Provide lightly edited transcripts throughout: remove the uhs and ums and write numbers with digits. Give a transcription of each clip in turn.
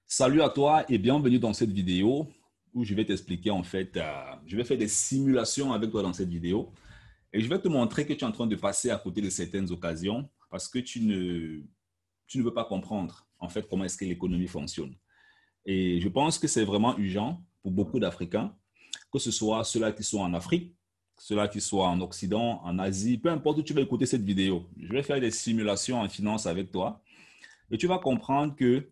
Salut à toi et bienvenue dans cette vidéo où je vais t'expliquer je vais faire des simulations avec toi dans cette vidéo et je vais te montrer que tu es en train de passer à côté de certaines occasions parce que tu ne veux pas comprendre en fait comment est-ce que l'économie fonctionne. Et je pense que c'est vraiment urgent pour beaucoup d'Africains, que ce soit ceux-là qui sont en Afrique, ceux-là qui soient en Occident, en Asie, peu importe où tu vas écouter cette vidéo. Je vais faire des simulations en finance avec toi et tu vas comprendre que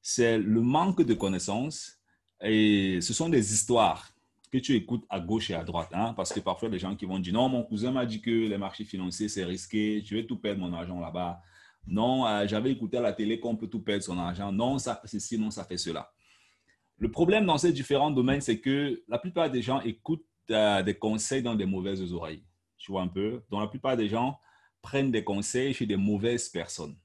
c'est le manque de connaissances et ce sont des histoires que tu écoutes à gauche et à droite. Hein, parce que parfois, les gens qui vont dire non, mon cousin m'a dit que les marchés financiers, c'est risqué, je vais tout perdre mon argent là-bas. Non, j'avais écouté à la télé qu'on peut tout perdre son argent. Non, ça fait ceci, non, ça fait cela. Le problème dans ces différents domaines, c'est que la plupart des gens écoutent des conseils dans des mauvaises oreilles. Tu vois un peu? Donc, la plupart des gens prennent des conseils chez des mauvaises personnes.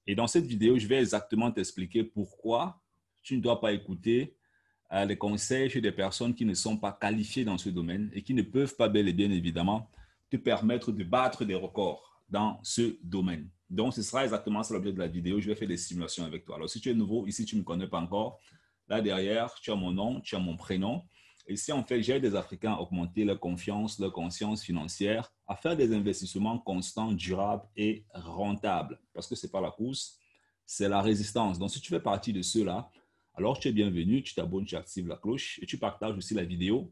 Et dans cette vidéo, je vais exactement t'expliquer pourquoi tu ne dois pas écouter les conseils chez des personnes qui ne sont pas qualifiées dans ce domaine et qui ne peuvent pas bel et bien évidemment te permettre de battre des records dans ce domaine. Donc, ce sera exactement ça l'objet de la vidéo. Je vais faire des simulations avec toi. Alors, si tu es nouveau, ici, tu ne me connais pas encore, là derrière, tu as mon nom, tu as mon prénom. Et si en fait, j'aide des Africains à augmenter leur confiance, leur conscience financière, à faire des investissements constants, durables et rentables. Parce que ce n'est pas la course, c'est la résistance. Donc, si tu fais partie de ceux-là, alors tu es bienvenu, tu t'abonnes, tu actives la cloche et tu partages aussi la vidéo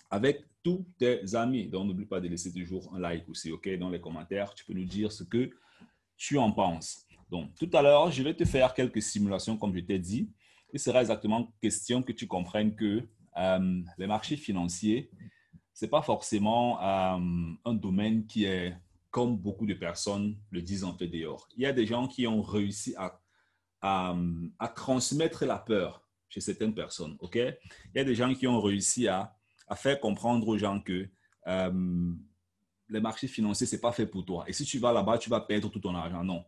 avec tous tes amis. Donc, n'oublie pas de laisser toujours un like aussi, OK? Dans les commentaires, tu peux nous dire ce que tu en penses. Donc, tout à l'heure, je vais te faire quelques simulations, comme je t'ai dit. Il sera exactement question que tu comprennes que les marchés financiers, ce n'est pas forcément un domaine qui est, comme beaucoup de personnes le disent en fait dehors. Il y a des gens qui ont réussi à, à transmettre la peur chez certaines personnes. OK? Il y a des gens qui ont réussi à faire comprendre aux gens que les marchés financiers, ce n'est pas fait pour toi. Et si tu vas là-bas, tu vas perdre tout ton argent. Non.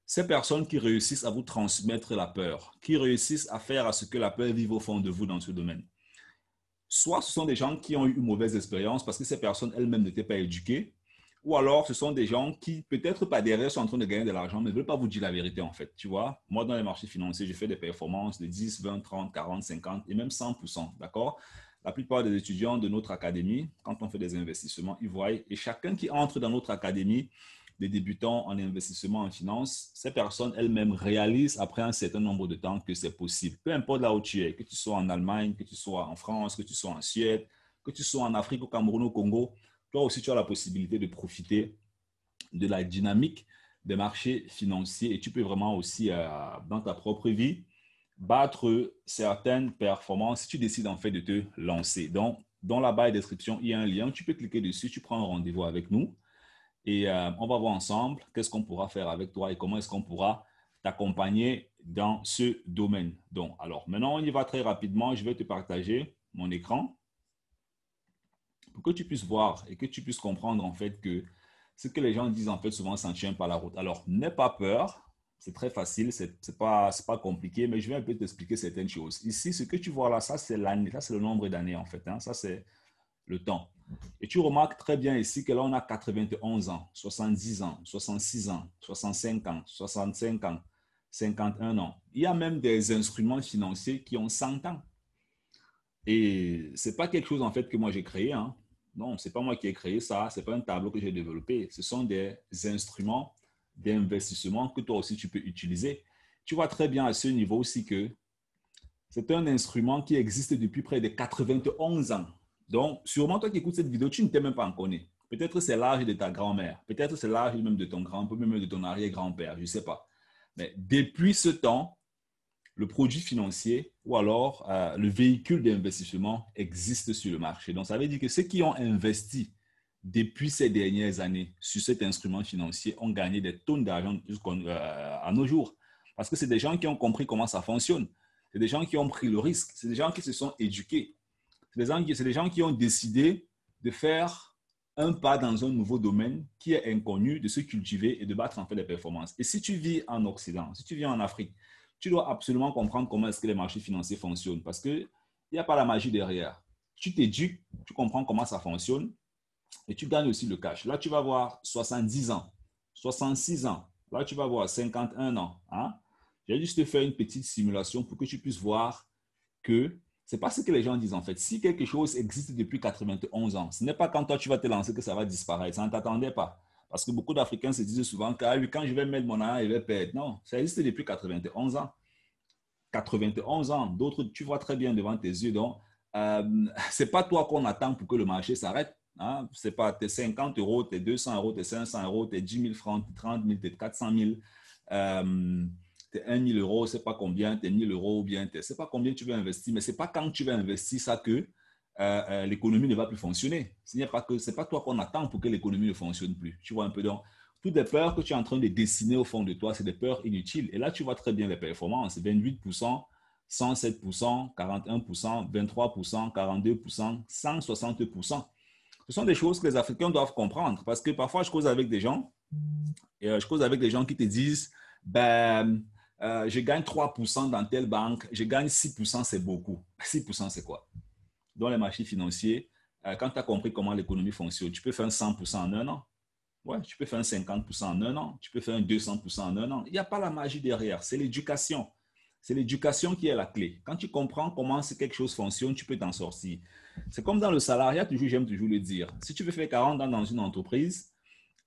Ces personnes qui réussissent à vous transmettre la peur, qui réussissent à faire à ce que la peur vive au fond de vous dans ce domaine, soit ce sont des gens qui ont eu une mauvaise expérience parce que ces personnes elles-mêmes n'étaient pas éduquées, ou alors ce sont des gens qui, peut-être pas derrière, sont en train de gagner de l'argent, mais ne veulent pas vous dire la vérité en fait. Tu vois, moi dans les marchés financiers, je fais des performances de 10, 20, 30, 40, 50 et même 100%. D'accord? La plupart des étudiants de notre académie, quand on fait des investissements, ils voient, et chacun qui entre dans notre académie, des débutants en investissement en finance, ces personnes elles-mêmes réalisent après un certain nombre de temps que c'est possible. Peu importe là où tu es, que tu sois en Allemagne, que tu sois en France, que tu sois en Suède, que tu sois en Afrique, au Cameroun, au Congo, toi aussi tu as la possibilité de profiter de la dynamique des marchés financiers et tu peux vraiment aussi, dans ta propre vie, battre certaines performances si tu décides en fait de te lancer. Donc, dans la barre de description, il y a un lien, tu peux cliquer dessus, tu prends un rendez-vous avec nous et on va voir ensemble qu'est-ce qu'on pourra faire avec toi et comment est-ce qu'on pourra t'accompagner dans ce domaine. Donc, alors, maintenant, on y va très rapidement. Je vais te partager mon écran pour que tu puisses voir et que tu puisses comprendre en fait que ce que les gens disent en fait souvent, ça ne tient pas la route. Alors, n'aie pas peur. C'est très facile, c'est pas compliqué, mais je vais un peu t'expliquer certaines choses. Ici, ce que tu vois là, ça c'est l'année, ça c'est le nombre d'années en fait. Hein, ça c'est le temps. Et tu remarques très bien ici que là, on a 91 ans, 70 ans, 66 ans, 65 ans, 65 ans, 51 ans. Il y a même des instruments financiers qui ont 100 ans. Et ce n'est pas quelque chose en fait que moi j'ai créé. Hein. Non, ce n'est pas moi qui ai créé ça. Ce n'est pas un tableau que j'ai développé. Ce sont des instruments d'investissement que toi aussi tu peux utiliser. Tu vois très bien à ce niveau aussi que c'est un instrument qui existe depuis près de 91 ans. Donc, sûrement, toi qui écoutes cette vidéo, tu ne t'es même pas en connais. Peut-être c'est l'âge de ta grand-mère. Peut-être c'est l'âge même de ton grand, peut même de ton arrière-grand-père. Je ne sais pas. Mais depuis ce temps, le produit financier ou alors le véhicule d'investissement existe sur le marché. Donc, ça veut dire que ceux qui ont investi depuis ces dernières années sur cet instrument financier ont gagné des tonnes d'argent jusqu'à nos jours. Parce que c'est des gens qui ont compris comment ça fonctionne. C'est des gens qui ont pris le risque. C'est des gens qui se sont éduqués. C'est des gens qui ont décidé de faire un pas dans un nouveau domaine qui est inconnu, de se cultiver et de battre en fait les performances. Et si tu vis en Occident, si tu vis en Afrique, tu dois absolument comprendre comment est-ce que les marchés financiers fonctionnent parce qu'il n'y a pas la magie derrière. Tu t'éduques, tu comprends comment ça fonctionne et tu gagnes aussi le cash. Là, tu vas voir 70 ans, 66 ans. Là, tu vas voir 51 ans. Hein? Je vais juste te faire une petite simulation pour que tu puisses voir que ce n'est pas ce que les gens disent en fait. Si quelque chose existe depuis 91 ans, ce n'est pas quand toi tu vas te lancer que ça va disparaître. Ça ne t'attendait pas. Parce que beaucoup d'Africains se disent souvent que quand je vais mettre mon argent, je vais perdre. Non, ça existe depuis 91 ans. 91 ans, d'autres, tu vois très bien devant tes yeux. Donc, ce n'est pas toi qu'on attend pour que le marché s'arrête. Hein? Ce n'est pas tes 50 euros, tes 200 euros, tes 500 euros, tes 10 000 francs, tes 30 000, tes 400 000, tes 1 000 euros, c'est pas combien, tes 1 000 euros ou bien, c'est pas combien tu veux investir, mais c'est pas quand tu vas investir ça que l'économie ne va plus fonctionner. Ce n'est pas que c'est pas toi qu'on attend pour que l'économie ne fonctionne plus. Tu vois un peu donc. Toutes les peurs que tu es en train de dessiner au fond de toi, c'est des peurs inutiles. Et là, tu vois très bien les performances. 28%, 107%, 41%, 23%, 42%, 160%. Ce sont des choses que les Africains doivent comprendre parce que parfois, je cause avec des gens et je cause avec des gens qui te disent je gagne 3% dans telle banque, je gagne 6%, c'est beaucoup. 6%, c'est quoi? Dans les marchés financiers, quand tu as compris comment l'économie fonctionne, tu peux faire un 100% en un an. Ouais, tu peux faire un 50% en un an, tu peux faire un 200% en un an. Il n'y a pas la magie derrière, c'est l'éducation. C'est l'éducation qui est la clé. Quand tu comprends comment quelque chose fonctionne, tu peux t'en sortir. C'est comme dans le salariat, j'aime toujours le dire. Si tu veux faire 40 ans dans une entreprise,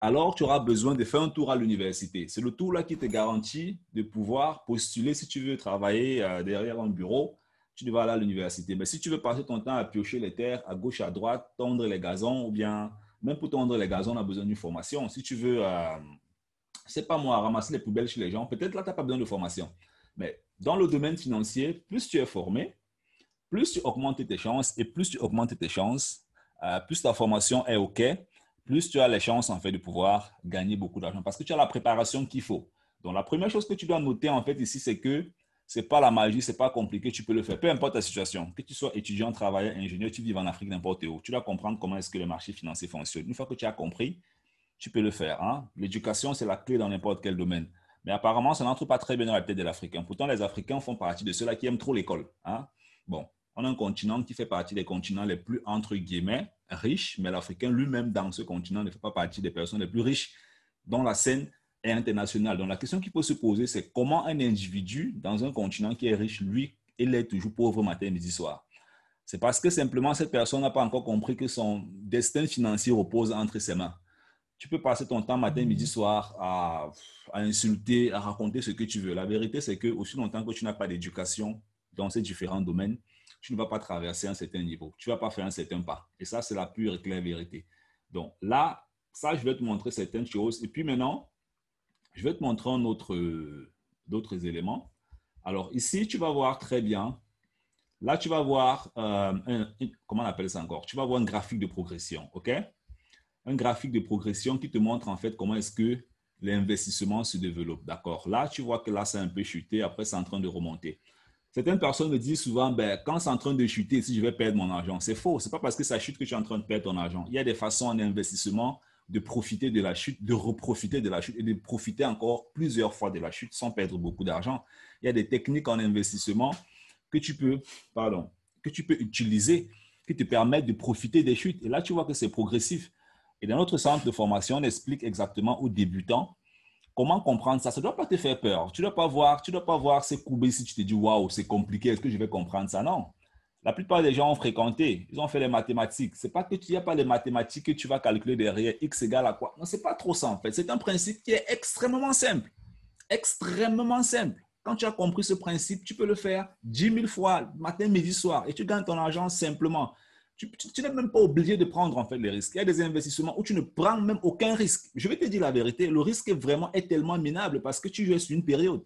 alors tu auras besoin de faire un tour à l'université. C'est le tour là qui te garantit de pouvoir postuler si tu veux travailler derrière un bureau. Tu devras aller à l'université. Mais si tu veux passer ton temps à piocher les terres à gauche, à droite, tondre les gazons ou bien même pour tondre les gazons, on a besoin d'une formation. Si tu veux, c'est pas moi, ramasser les poubelles chez les gens, peut-être là, tu n'as pas besoin de formation. Mais dans le domaine financier, plus tu es formé, plus tu augmentes tes chances et plus tu augmentes tes chances, plus ta formation est OK, plus tu as les chances en fait de pouvoir gagner beaucoup d'argent parce que tu as la préparation qu'il faut. Donc la première chose que tu dois noter en fait ici, c'est que c'est pas la magie, c'est pas compliqué, tu peux le faire. Peu importe ta situation, que tu sois étudiant, travailleur, ingénieur, tu vis en Afrique, n'importe où, tu dois comprendre comment est-ce que le marché financier fonctionne. Une fois que tu as compris, tu peux le faire. Hein? L'éducation, c'est la clé dans n'importe quel domaine. Mais apparemment, ça n'entre pas très bien dans la tête de l'Africain. Pourtant, les Africains font partie de ceux-là qui aiment trop l'école. Hein? Bon, on a un continent qui fait partie des continents les plus, entre guillemets, riches, mais l'Africain lui-même, dans ce continent, ne fait pas partie des personnes les plus riches dont la scène est internationale. Donc, la question qu'il faut se poser, c'est comment un individu dans un continent qui est riche, lui, il est toujours pauvre matin, midi, soir. C'est parce que simplement, cette personne n'a pas encore compris que son destin financier repose entre ses mains. Tu peux passer ton temps matin, midi, soir à insulter, à raconter ce que tu veux. La vérité, c'est que aussi longtemps que tu n'as pas d'éducation dans ces différents domaines, tu ne vas pas traverser un certain niveau. Tu ne vas pas faire un certain pas. Et ça, c'est la pure et claire vérité. Donc là, ça, je vais te montrer certaines choses. Et puis maintenant, je vais te montrer d'autres éléments. Alors ici, tu vas voir très bien. Là, tu vas voir, comment on appelle ça encore? Tu vas voir un graphique de progression, OK? Un graphique de progression qui te montre en fait comment est-ce que l'investissement se développe. D'accord. Là, tu vois que là, c'est un peu chuté. Après, c'est en train de remonter. Certaines personnes me disent souvent, quand c'est en train de chuter, si je vais perdre mon argent. C'est faux. Ce n'est pas parce que ça chute que tu es en train de perdre ton argent. Il y a des façons en investissement de profiter de la chute, de reprofiter de la chute et de profiter encore plusieurs fois de la chute sans perdre beaucoup d'argent. Il y a des techniques en investissement que tu peux, que tu peux utiliser qui te permettent de profiter des chutes. Et là, tu vois que c'est progressif. Et dans notre centre de formation, on explique exactement aux débutants comment comprendre ça. Ça ne doit pas te faire peur. Tu ne dois pas voir ces courbes si tu te dis waouh, c'est compliqué, est-ce que je vais comprendre ça? Non. La plupart des gens ont fréquenté, ils ont fait les mathématiques. Ce n'est pas que tu n'as pas les mathématiques que tu vas calculer derrière x égale à quoi. Non, ce n'est pas trop ça en fait. C'est un principe qui est extrêmement simple. Extrêmement simple. Quand tu as compris ce principe, tu peux le faire 10 000 fois, matin, midi, soir, et tu gagnes ton argent simplement. Tu n'es même pas obligé de prendre en fait les risques. Il y a des investissements où tu ne prends même aucun risque. Je vais te dire la vérité, le risque est tellement minable parce que tu joues sur une période.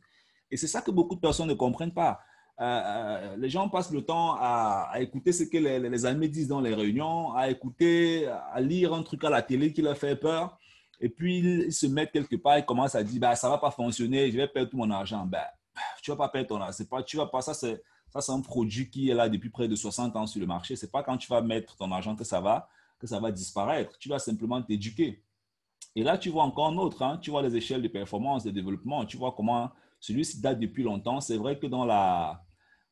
Et c'est ça que beaucoup de personnes ne comprennent pas. Les gens passent le temps à écouter ce que les amis disent dans les réunions, à écouter, à lire un truc à la télé qui leur fait peur. Et puis, ils se mettent quelque part et commencent à dire, ça ne va pas fonctionner, je vais perdre tout mon argent. Tu ne vas pas perdre ton argent. Tu vas pas, ça, c'est un produit qui est là depuis près de 60 ans sur le marché. Ce n'est pas quand tu vas mettre ton argent que ça va disparaître. Tu vas simplement t'éduquer. Et là, tu vois encore un autre. Hein, tu vois les échelles de performance, de développement. Tu vois comment celui-ci date depuis longtemps. C'est vrai que dans la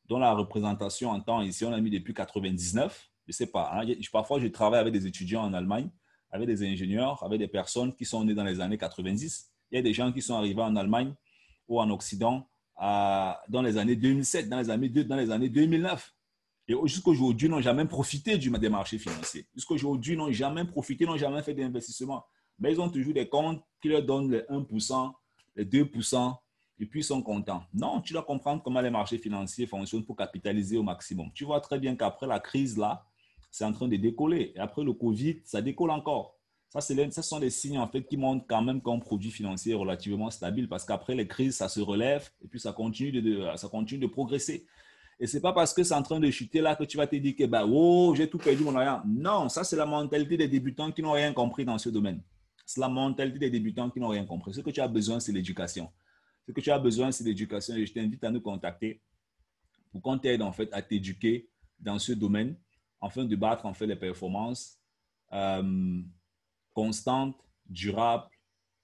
représentation en temps, ici, on a mis depuis 99. Je ne sais pas. Hein, parfois, je travaille avec des étudiants en Allemagne, avec des ingénieurs, avec des personnes qui sont nées dans les années 90. Il y a des gens qui sont arrivés en Allemagne ou en Occident dans les années 2007, dans les années 2009. Et jusqu'à aujourd'hui, n'ont jamais profité des marchés financiers. Jusqu'à aujourd'hui, n'ont jamais profité, n'ont jamais fait d'investissement. Mais ils ont toujours des comptes qui leur donnent les 1%, les 2%, et puis ils sont contents. Non, tu dois comprendre comment les marchés financiers fonctionnent pour capitaliser au maximum. Tu vois très bien qu'après la crise, là, c'est en train de décoller. Et après le Covid, ça décolle encore. Ça, ce sont des signes en fait qui montrent quand même qu'un produit financier est relativement stable parce qu'après les crises, ça se relève et puis ça continue de progresser. Et ce n'est pas parce que c'est en train de chuter là que tu vas te dire que bah, oh, j'ai tout perdu mon argent. Non, ça c'est la mentalité des débutants qui n'ont rien compris dans ce domaine. C'est la mentalité des débutants qui n'ont rien compris. Ce que tu as besoin, c'est l'éducation. Ce que tu as besoin, c'est l'éducation et je t'invite à nous contacter pour qu'on t'aide en fait à t'éduquer dans ce domaine afin de battre en fait les performances constantes, durables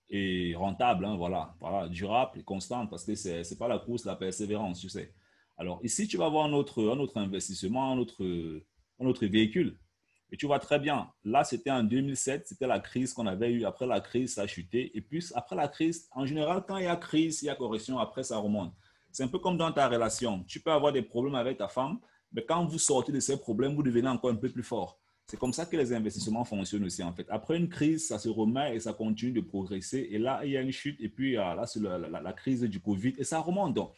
et rentables. Hein, voilà, durable et constante parce que ce n'est pas la course, la persévérance, tu sais. Alors ici, tu vas avoir un autre investissement, un autre véhicule. Et tu vois très bien, là, c'était en 2007, c'était la crise qu'on avait eue. Après la crise, ça a chuté. Et puis, après la crise, en général, quand il y a crise, il y a correction, après, ça remonte. C'est un peu comme dans ta relation. Tu peux avoir des problèmes avec ta femme, mais quand vous sortez de ces problèmes, vous devenez encore un peu plus fort. C'est comme ça que les investissements fonctionnent aussi, en fait. Après une crise, ça se remet et ça continue de progresser. Et là, il y a une chute. Et puis, là, c'est la crise du Covid et ça remonte. Donc,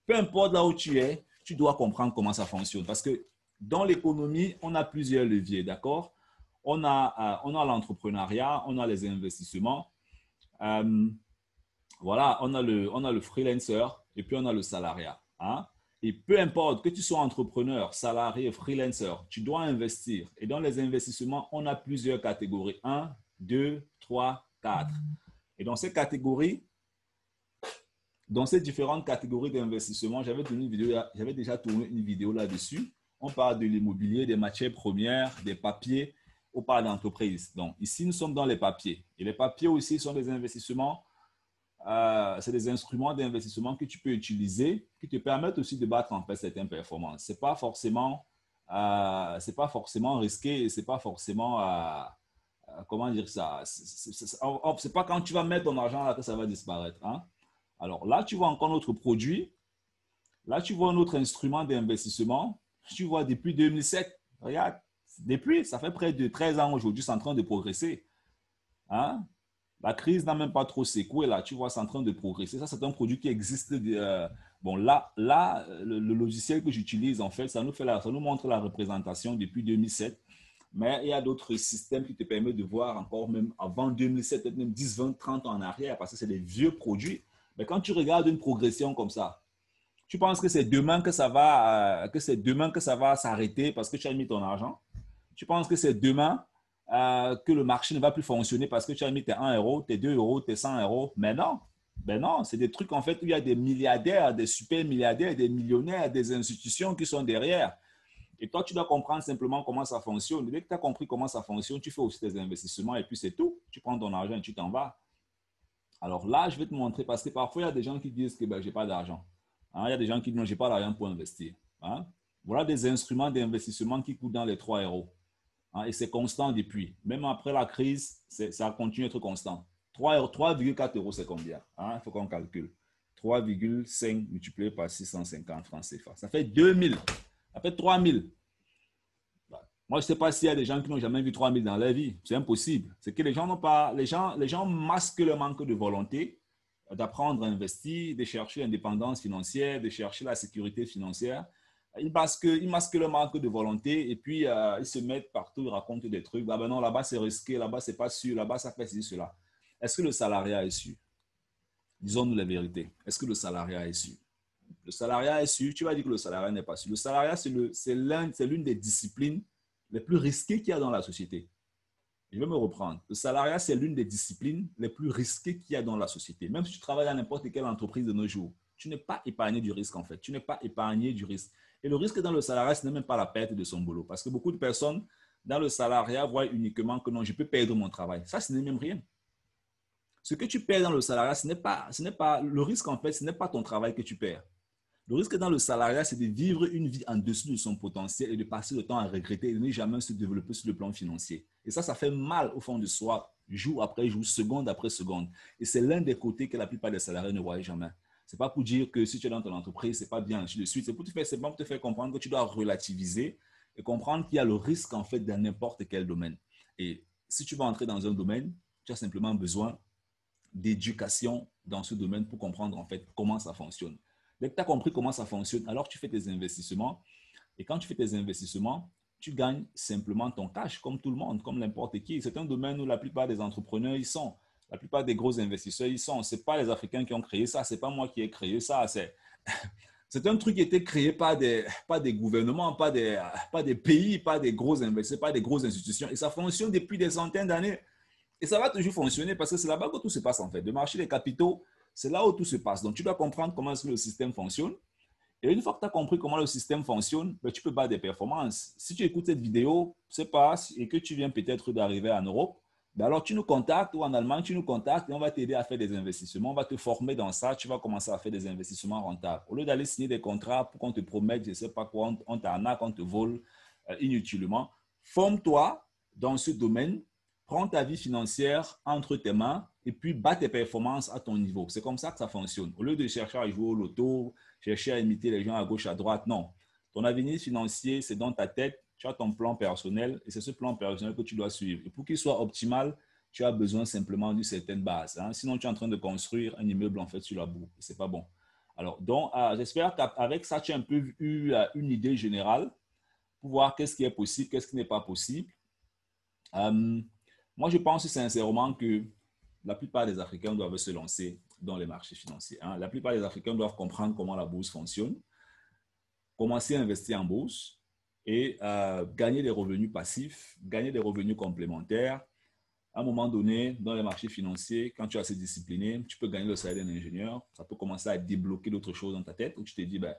peu importe là où tu es, tu dois comprendre comment ça fonctionne. Parce que dans l'économie, on a plusieurs leviers, d'accord? On a l'entrepreneuriat, on a les investissements. Voilà, on a le freelancer et puis on a le salariat. Hein? Et peu importe que tu sois entrepreneur, salarié, freelancer, tu dois investir. Et dans les investissements, on a plusieurs catégories. 1, 2, 3, 4. Et dans ces catégories, dans ces différentes catégories d'investissement, j'avais déjà tourné une vidéo là-dessus. On parle de l'immobilier, des matières premières, des papiers, on parle d'entreprise. Donc ici, nous sommes dans les papiers. Et les papiers aussi sont des investissements, c'est des instruments d'investissement que tu peux utiliser, qui te permettent aussi de battre en fait certaines performances. Ce n'est pas forcément risqué, ce n'est pas forcément, comment dire ça, c'est pas quand tu vas mettre ton argent là que ça va disparaître. Hein? Alors là, tu vois encore notre produit. Là, tu vois un autre instrument d'investissement. Tu vois depuis 2007. Regarde, depuis, ça fait près de 13 ans aujourd'hui, c'est en train de progresser. Hein? La crise n'a même pas trop secoué. Là, tu vois, c'est en train de progresser. Ça, c'est un produit qui existe. Bon, là le logiciel que j'utilise, en fait, ça nous montre la représentation depuis 2007. Mais il y a d'autres systèmes qui te permettent de voir encore même avant 2007, peut-être même 10, 20, 30 ans en arrière, parce que c'est des vieux produits. Mais quand tu regardes une progression comme ça, tu penses que c'est demain que ça va s'arrêter parce que tu as mis ton argent? Tu penses que c'est demain que le marché ne va plus fonctionner parce que tu as mis tes 1 euro, tes 2 euros, tes 100 euros? Mais non. Ben non, c'est des trucs en fait où il y a des milliardaires, des super milliardaires, des millionnaires, des institutions qui sont derrière. Et toi, tu dois comprendre simplement comment ça fonctionne. Dès que tu as compris comment ça fonctionne, tu fais aussi tes investissements et puis c'est tout. Tu prends ton argent et tu t'en vas. Alors là, je vais te montrer parce que parfois, il y a des gens qui disent que ben, je n'ai pas d'argent. Hein? Il y a des gens qui disent non, je n'ai pas d'argent pour investir. Hein? Voilà des instruments d'investissement qui coûtent dans les 3 euros. Hein? Et c'est constant depuis. Même après la crise, ça continue d'être constant. 3,4 euros, c'est combien? Hein? Il faut qu'on calcule. 3,5 multiplié par 650 francs CFA. Ça fait 2000. Ça fait 3000. Moi, je ne sais pas s'il y a des gens qui n'ont jamais vu 3000 dans leur vie. C'est impossible. C'est que les gens n'ont pas. Les gens masquent le manque de volonté d'apprendre à investir, de chercher l'indépendance financière, de chercher la sécurité financière. Ils masquent le manque de volonté et puis ils se mettent partout, ils racontent des trucs. Ah ben non, là-bas c'est risqué, là-bas c'est pas sûr, là-bas ça fait ceci, cela. Est-ce que le salariat est sûr? Disons-nous la vérité. Est-ce que le salariat est sûr? Le salariat est sûr. Tu vas dire que le salariat n'est pas sûr. Le salariat, c'est l'une des disciplines les plus risquées qu'il y a dans la société. Je vais me reprendre. Le salariat, c'est l'une des disciplines les plus risquées qu'il y a dans la société. Même si tu travailles dans n'importe quelle entreprise de nos jours, tu n'es pas épargné du risque en fait. Tu n'es pas épargné du risque. Et le risque dans le salariat, ce n'est même pas la perte de son boulot. Parce que beaucoup de personnes dans le salariat voient uniquement que non, je peux perdre mon travail. Ça, ce n'est même rien. Ce que tu perds dans le salariat, ce n'est pas le risque en fait, ce n'est pas ton travail que tu perds. Le risque dans le salariat, c'est de vivre une vie en dessous de son potentiel et de passer le temps à regretter et de ne jamais se développer sur le plan financier. Et ça fait mal au fond de soi, jour après jour, seconde après seconde. Et c'est l'un des côtés que la plupart des salariés ne voient jamais. C'est pas pour dire que si tu es dans ton entreprise, c'est pas bien, ainsi de suite. C'est pour te faire comprendre que tu dois relativiser et comprendre qu'il y a le risque, en fait, dans n'importe quel domaine. Et si tu vas entrer dans un domaine, tu as simplement besoin d'éducation dans ce domaine pour comprendre, en fait, comment ça fonctionne. Dès que tu as compris comment ça fonctionne, alors tu fais tes investissements. Et quand tu fais tes investissements, tu gagnes simplement ton cash, comme tout le monde, comme n'importe qui. C'est un domaine où la plupart des entrepreneurs, ils sont. La plupart des gros investisseurs, ils sont. Ce n'est pas les Africains qui ont créé ça. Ce n'est pas moi qui ai créé ça. C'est un truc qui a été créé par pas des gouvernements, pas des pays, pas des gros investisseurs, pas des grosses institutions. Et ça fonctionne depuis des centaines d'années. Et ça va toujours fonctionner parce que c'est là-bas que tout se passe en fait. Le marché des capitaux, c'est là où tout se passe. Donc, tu dois comprendre comment est-ce que le système fonctionne. Et une fois que tu as compris comment le système fonctionne, ben, tu peux battre des performances. Si tu écoutes cette vidéo, c'est pas, et que tu viens peut-être d'arriver en Europe, ben alors tu nous contactes ou en Allemagne, tu nous contactes et on va t'aider à faire des investissements. On va te former dans ça. Tu vas commencer à faire des investissements rentables. Au lieu d'aller signer des contrats pour qu'on te promette, je ne sais pas quoi, on t'arnaque, on te vole inutilement, forme-toi dans ce domaine, prends ta vie financière entre tes mains et puis bats tes performances à ton niveau. C'est comme ça que ça fonctionne. Au lieu de chercher à jouer au loto, chercher à imiter les gens à gauche, à droite, non. Ton avenir financier, c'est dans ta tête. Tu as ton plan personnel et c'est ce plan personnel que tu dois suivre. Et pour qu'il soit optimal, tu as besoin simplement d'une certaine base. Hein. Sinon, tu es en train de construire un immeuble en fait sur la boue. Ce n'est pas bon. Alors, donc, j'espère qu'avec ça, tu as un peu eu une idée générale pour voir qu'est-ce qui est possible, qu'est-ce qui n'est pas possible. Moi, je pense sincèrement que la plupart des Africains doivent se lancer dans les marchés financiers. Hein. La plupart des Africains doivent comprendre comment la bourse fonctionne, commencer à investir en bourse et gagner des revenus passifs, gagner des revenus complémentaires. À un moment donné, dans les marchés financiers, quand tu es assez discipliné, tu peux gagner le salaire d'un ingénieur. Ça peut commencer à débloquer d'autres choses dans ta tête où tu te dis, ben,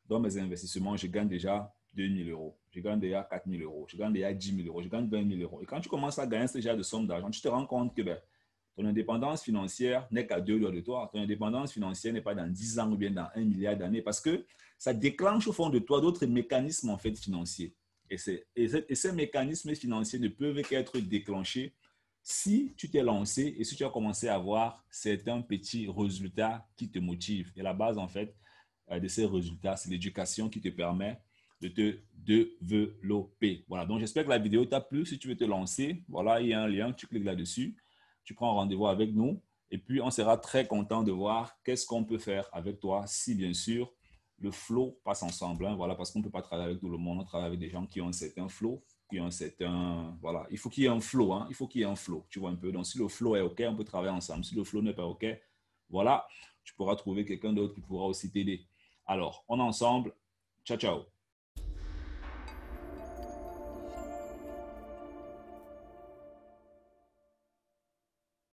dans mes investissements, je gagne déjà 2 000 euros, je gagne déjà 4 000 euros, je gagne déjà 10 000 euros, je gagne 20 000 euros. Et quand tu commences à gagner ce genre de somme d'argent, tu te rends compte que ben, ton indépendance financière n'est qu'à 2 doigts de toi. Ton indépendance financière n'est pas dans 10 ans ou bien dans 1 milliard d'années parce que ça déclenche au fond de toi d'autres mécanismes en fait financiers. Et ces mécanismes financiers ne peuvent qu'être déclenchés si tu t'es lancé et si tu as commencé à avoir certains petits résultats qui te motivent. Et la base en fait de ces résultats, c'est l'éducation qui te permet de te développer. Voilà, donc j'espère que la vidéo t'a plu. Si tu veux te lancer, voilà, il y a un lien, tu cliques là-dessus, tu prends rendez-vous avec nous et puis on sera très content de voir qu'est-ce qu'on peut faire avec toi si bien sûr le flow passe ensemble. Hein, voilà, parce qu'on ne peut pas travailler avec tout le monde, on travaille avec des gens qui ont un certain flow, qui ont un certain... Voilà, il faut qu'il y ait un flow, hein, il faut qu'il y ait un flow, tu vois un peu. Donc si le flow est OK, on peut travailler ensemble. Si le flow n'est pas OK, voilà, tu pourras trouver quelqu'un d'autre qui pourra aussi t'aider. Alors, on est ensemble. Ciao, ciao.